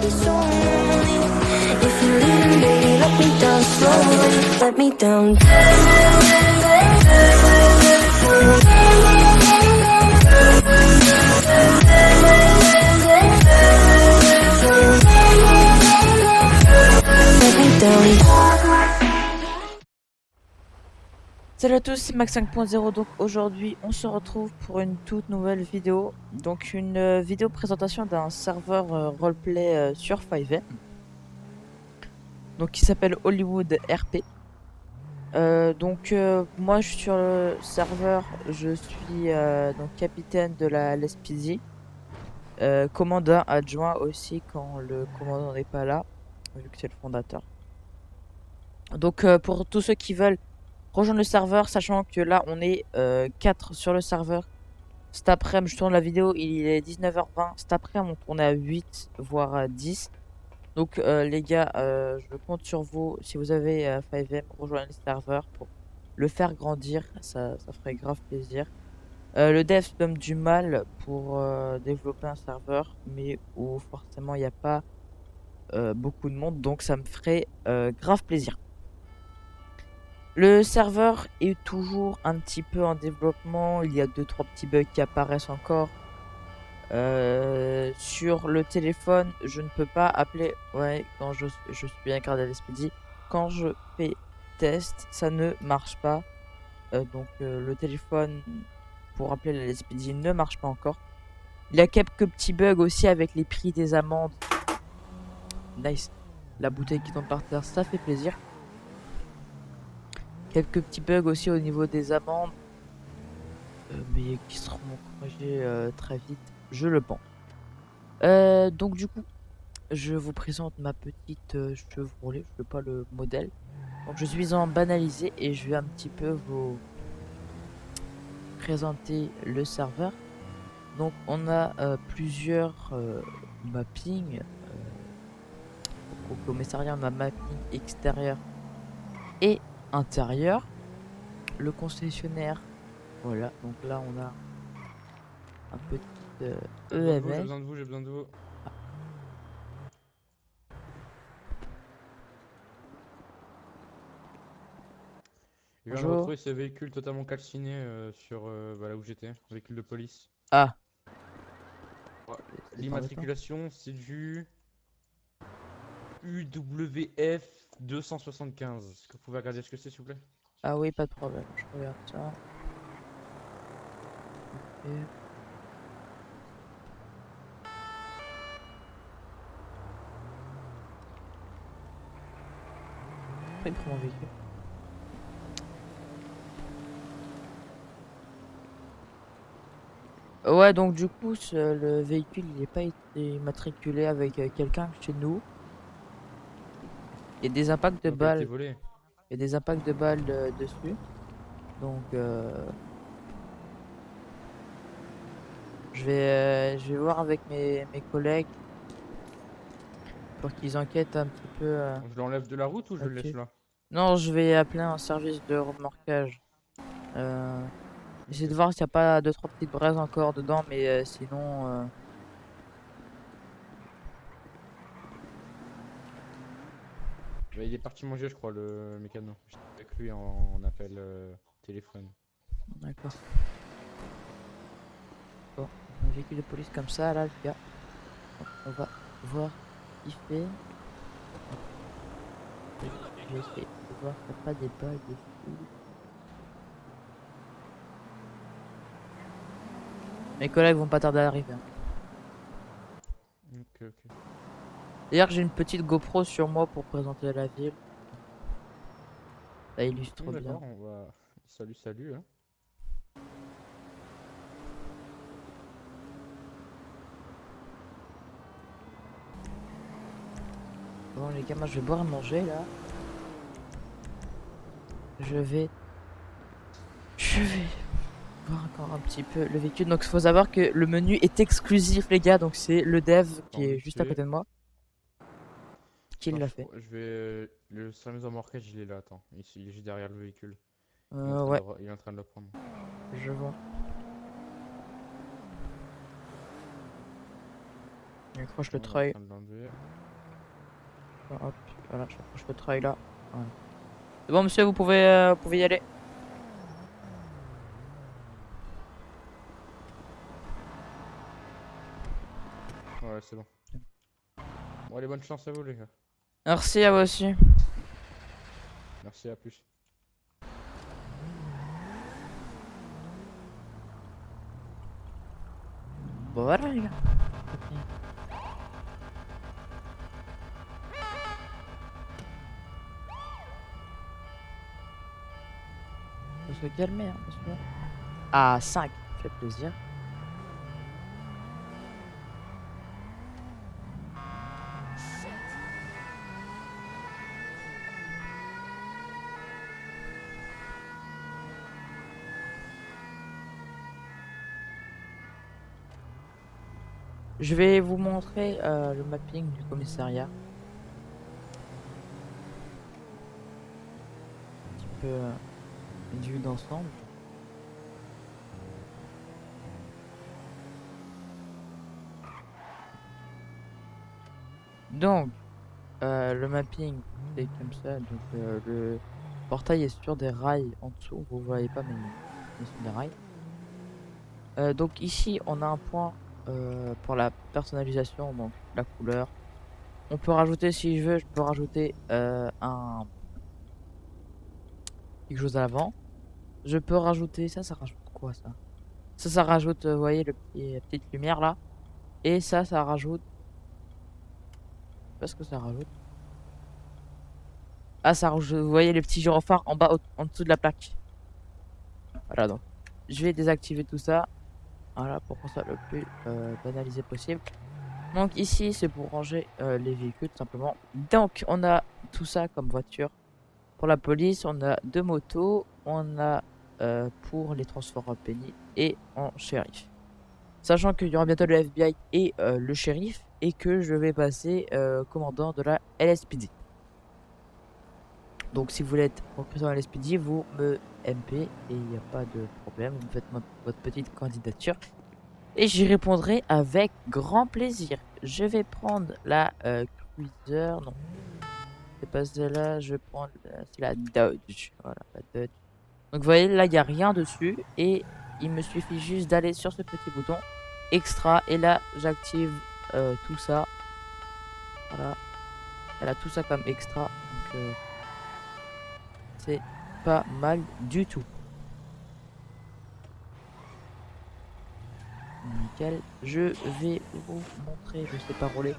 be so lonely. If you're leaving, baby, let me down slowly. Let me down. Let me down. Salut à tous, c'est Max 5.0. Donc aujourd'hui, on se retrouve pour une toute nouvelle vidéo. Donc une vidéo présentation d'un serveur roleplay sur 5M. Donc qui s'appelle Hollywood RP. Moi je suis sur le serveur, je suis donc capitaine de la LSPD. Commandant adjoint aussi quand le commandant n'est pas là, vu que c'est le fondateur. Donc pour tous ceux qui veulent rejoindre le serveur, sachant que là on est 4 sur le serveur. Cet après-midi, je tourne la vidéo, il est 19h20. Cet après-midi, on est à 8, voire à 10. Donc les gars, je compte sur vous. Si vous avez 5M, rejoignez le serveur pour le faire grandir. Ça ferait grave plaisir. Le dev se donne du mal pour développer un serveur, mais où forcément il n'y a pas beaucoup de monde. Donc ça me ferait grave plaisir. Le serveur est toujours un petit peu en développement. Il y a 2-3 petits bugs qui apparaissent encore. Sur le téléphone, je ne peux pas appeler. Ouais, quand je suis bien gardé à l'SPD. Quand je fais test, ça ne marche pas. Le téléphone pour appeler la LSPD ne marche pas encore. Il y a quelques petits bugs aussi avec les prix des amendes. Nice. La bouteille qui tombe par terre, ça fait plaisir. Quelques petits bugs aussi au niveau des amendes. Mais qui seront corrigés très vite, je le pense. Donc du coup, je vous présente ma petite Chevrolet, je veux pas le modèle. Donc je suis en banalisé et je vais un petit peu vous présenter le serveur. Donc on a plusieurs mappings. Au commissariat, on a mapping extérieur et intérieur. Le concessionnaire, voilà. Donc là on a un petit J'ai besoin de vous, j'ai EMS. besoin de vous, j'ai besoin de vous. Je viens de Bonjour. retrouver ces véhicules totalement calcinés sur là où j'étais, véhicule de police. Ah, Ouais. c'est embêtant. L'immatriculation, c'est du UWF 275. Est-ce que vous pouvez regarder ce que c'est, s'il vous plaît? Ah oui, pas de problème, je regarde ça. Ok. Après, il prend mon véhicule. Ouais, donc du coup, le véhicule, il n'est pas été matriculé avec quelqu'un chez nous. Il y a des impacts de Donc, elle a été balles, volée. il y a des impacts de balles dessus. Donc, je vais voir avec mes collègues pour qu'ils enquêtent un petit peu Je l'enlève de la route ou je le laisse là-dessus. là? Non, je vais appeler un service de remorquage. Euh, Essayer de Ok. voir s'il n'y a pas deux trois petites braises encore dedans, mais sinon, Bah, il est parti manger, je crois, le mécano. J'étais avec lui en appel téléphone. d'accord. Bon, un véhicule de police comme ça, là, le gars. Donc, on va voir ce qu'il fait. Je vais essayer de voir s'il n'y a pas des balles dessus. Mes collègues vont pas tarder à arriver, hein. Ok, ok. D'ailleurs, j'ai une petite GoPro sur moi pour présenter la ville. Ça illustre bien. D'accord, on va. Salut, salut, hein. Bon, les gars, moi je vais boire à manger là. Je vais. Je vais voir encore un petit peu le véhicule. Donc, il faut savoir que le menu est exclusif, les gars. Donc, c'est le dev qui Attends, est vite juste à fait. côté de moi qui Attends, l'a fait. je vais. Le service de remorquage, il est là, attends. Il est juste derrière le véhicule. Il est en train Ouais, il est en train de le prendre. je vois. On accroche On le est en treuil. train de l'enlever. Hop, voilà, j'accroche le treuil là. Voilà. C'est bon, monsieur, vous pouvez y aller. Ouais, c'est bon. Bon, allez, bonne chance à vous, les gars. Merci à vous aussi. Merci, à plus. Bon, voilà, les gars. Faut se calmer, hein, monsieur. Ah, 5, fait plaisir. Je vais vous montrer le mapping du commissariat. Un petit peu une vue d'ensemble. Donc, le mapping, c'est comme ça. Donc, le portail est sur des rails en dessous. Vous voyez pas, mais il est sur des rails. Donc, ici, on a un point pour la personnalisation, donc la couleur. On peut rajouter, si je veux, je peux rajouter quelque chose à l'avant. Je peux rajouter ça rajoute quoi ça? Ça rajoute, vous voyez, la petite lumière là. Et ça rajoute. Je sais pas ce que ça rajoute. Ah, ça rajoute, vous voyez les petits gyrophares en bas, en dessous de la plaque. Voilà, donc je vais désactiver tout ça. Voilà, pour qu'on soit le plus banalisé possible. Donc ici, c'est pour ranger les véhicules, tout simplement. Donc, on a tout ça comme voiture. Pour la police, on a 2 motos. On a pour les transports en pénitentiaire et en shérif. Sachant qu'il y aura bientôt le FBI et le shérif. Et que je vais passer commandant de la LSPD. Donc si vous voulez être recruté dans la LSPD, vous me MP et il n'y a pas de problème. Vous me faites votre petite candidature. Et j'y répondrai avec grand plaisir. Je vais prendre la Cruiser. Non, c'est pas celle-là. Je vais prendre c'est la Dodge. Voilà, la Dodge. Donc vous voyez, là, il n'y a rien dessus. Et il me suffit juste d'aller sur ce petit bouton extra. Et là, j'active tout ça. Voilà. Elle a tout ça comme extra. Donc c'est pas mal du tout. Nickel. Je vais vous montrer, je sais pas rouler,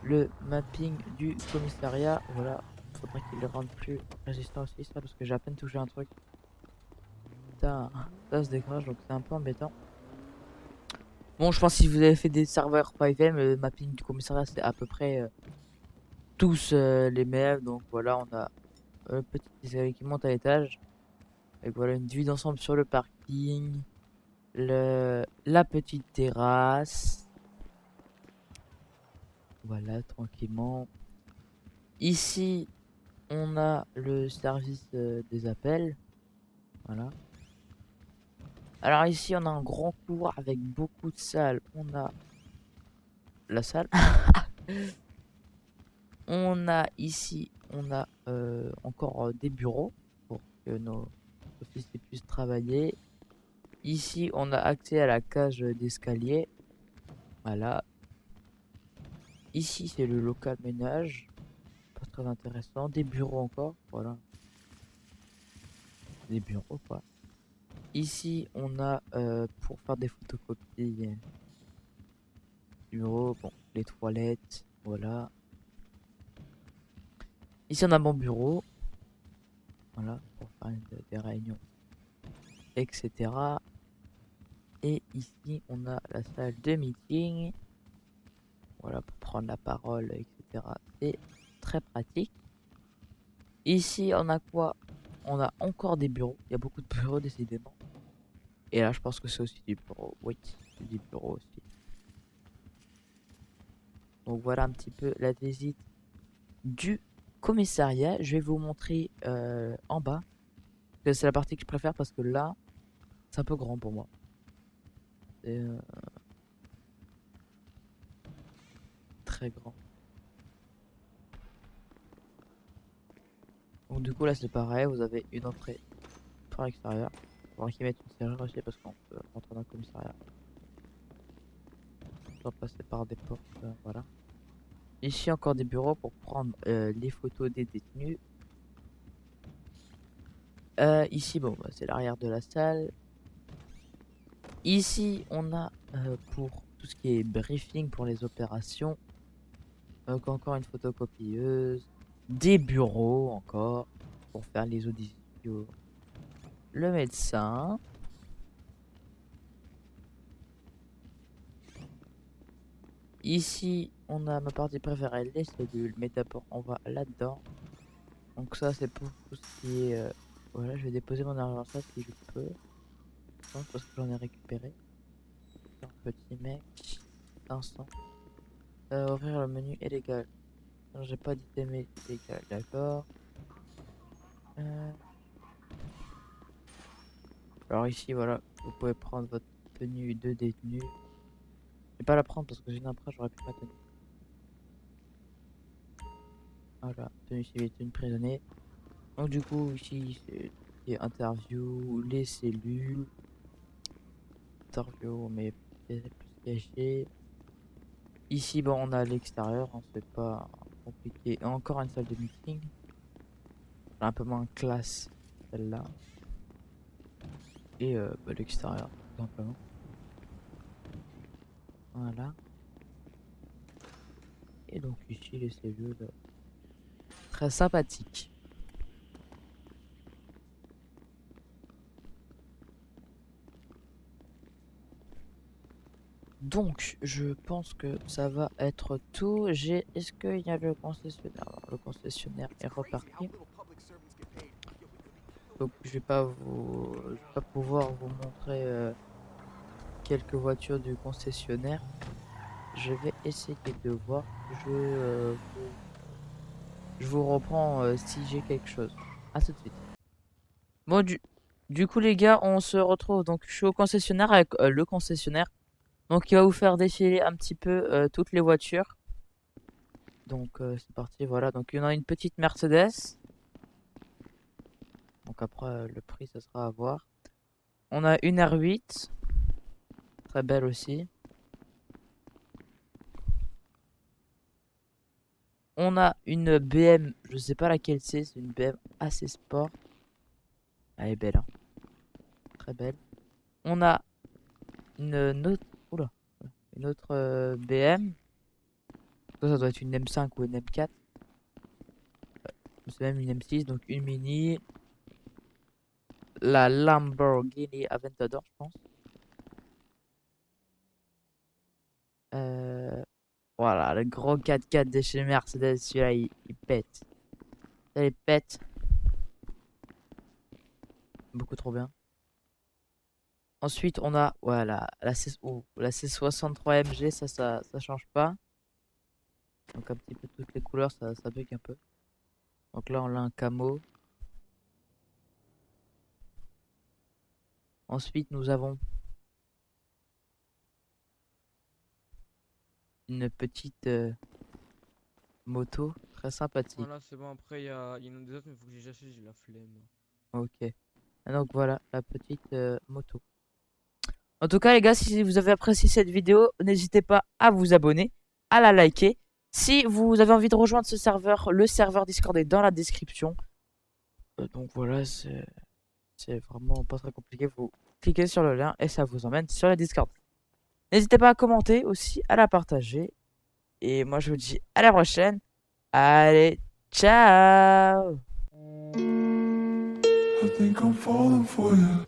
le mapping du commissariat. Voilà. Faudrait qu'il le rende plus résistant aussi, ça, parce que j'ai à peine touché un truc. Ça se décroche, donc c'est un peu embêtant. Bon, je pense que si vous avez fait des serveurs 5M, le mapping du commissariat, c'est à peu près tous les mêmes. Donc voilà, on a le petit escalier qui monte à l'étage. Et voilà, une vue d'ensemble sur le parking. La petite terrasse. Voilà, tranquillement. Ici, on a le service des appels. Voilà. Alors ici, on a un grand couloir avec beaucoup de salles. On a la salle. On a ici, on a encore des bureaux pour que nos officiers puissent travailler. Ici, on a accès à la cage d'escalier. Voilà. Ici, c'est le local ménage. Pas très intéressant. Des bureaux encore. Voilà. Des bureaux, quoi. Ici, on a pour faire des photocopies. Bureau, bon, les toilettes. Voilà. Ici, on a mon bureau. Voilà. Pour faire des réunions. Etc. Et ici, on a la salle de meeting. Voilà, pour prendre la parole, etc. C'est très pratique. Ici, on a quoi? On a encore des bureaux. Il y a beaucoup de bureaux, décidément. Et là, je pense que c'est aussi du bureau. Oui, c'est du bureau aussi. Donc voilà un petit peu la visite du commissariat. Je vais vous montrer en bas. C'est la partie que je préfère parce que là, c'est un peu grand pour moi. Et, très grand. Donc du coup là c'est pareil, vous avez une entrée par l'extérieur. Il faudra qu'ils mettent une serrure aussi parce qu'on peut rentrer dans le commissariat. On doit passer par des portes, voilà. Ici encore des bureaux pour prendre les photos des détenus. Ici bon bah, c'est l'arrière de la salle. Ici on a pour tout ce qui est briefing pour les opérations. Donc encore une photocopieuse. Des bureaux encore pour faire les auditions. Le médecin. Ici, on a ma partie préférée, les cellules, mais d'abord on va là-dedans. Donc ça c'est pour tout ce qui est... Voilà, je vais déposer mon argent ça si je peux. Donc, parce que j'en ai récupéré. Un petit mec. 500. Ouvrir le menu illégal. Non, j'ai pas d'item illégal, d'accord. Alors ici, voilà, vous pouvez prendre votre tenue de détenu. Je vais pas la prendre parce que sinon après j'aurais pu ma tenue. Voilà, tenue civile, tenue prisonnier. Donc du coup ici c'est interview, les cellules. Interview mais plus caché. Ici bon on a l'extérieur, hein, c'est pas compliqué. Et encore une salle de meeting. Un peu moins classe celle-là. Et bah, l'extérieur tout simplement. Voilà. Et donc ici les cellules très sympathiques. Donc je pense que ça va être tout. Est-ce qu'il y a le concessionnaire? Alors, le concessionnaire est reparti. Donc je vais pas pouvoir vous montrer quelques voitures du concessionnaire. Je vais essayer de voir. Je vous reprends si j'ai quelque chose. À tout de suite. Bon du coup les gars, on se retrouve. Donc je suis au concessionnaire avec le concessionnaire. Donc il va vous faire défiler un petit peu toutes les voitures. Donc c'est parti, voilà. Donc il y en a une petite Mercedes. Donc après le prix ça sera à voir. On a une R8. Très belle aussi. On a une BM, je sais pas laquelle c'est une BM assez sport. Elle est belle, hein. Très belle. On a une autre, oula, une autre BM. Ça doit être une M5 ou une M4. C'est même une M6, donc une mini. La Lamborghini Aventador, je pense. Voilà, le gros 4x4 de chez Mercedes, celui-là, il pète. Ça, il pète. Beaucoup trop bien. Ensuite, on a voilà, la C63 MG, ça change pas. Donc un petit peu toutes les couleurs, ça bug un peu. Donc là, on a un camo. Ensuite, nous avons une petite moto très sympathique. Voilà, c'est bon. Après, il y en a des autres, mais il faut que j'achète, j'ai la flemme. Ok. Et donc voilà, la petite moto. En tout cas, les gars, si vous avez apprécié cette vidéo, n'hésitez pas à vous abonner, à la liker. Si vous avez envie de rejoindre ce serveur, le serveur Discord est dans la description. Donc voilà, c'est vraiment pas très compliqué. Vous cliquez sur le lien et ça vous emmène sur le Discord. N'hésitez pas à commenter aussi, à la partager. Et moi, je vous dis à la prochaine. Allez, ciao! I think I'm falling for you.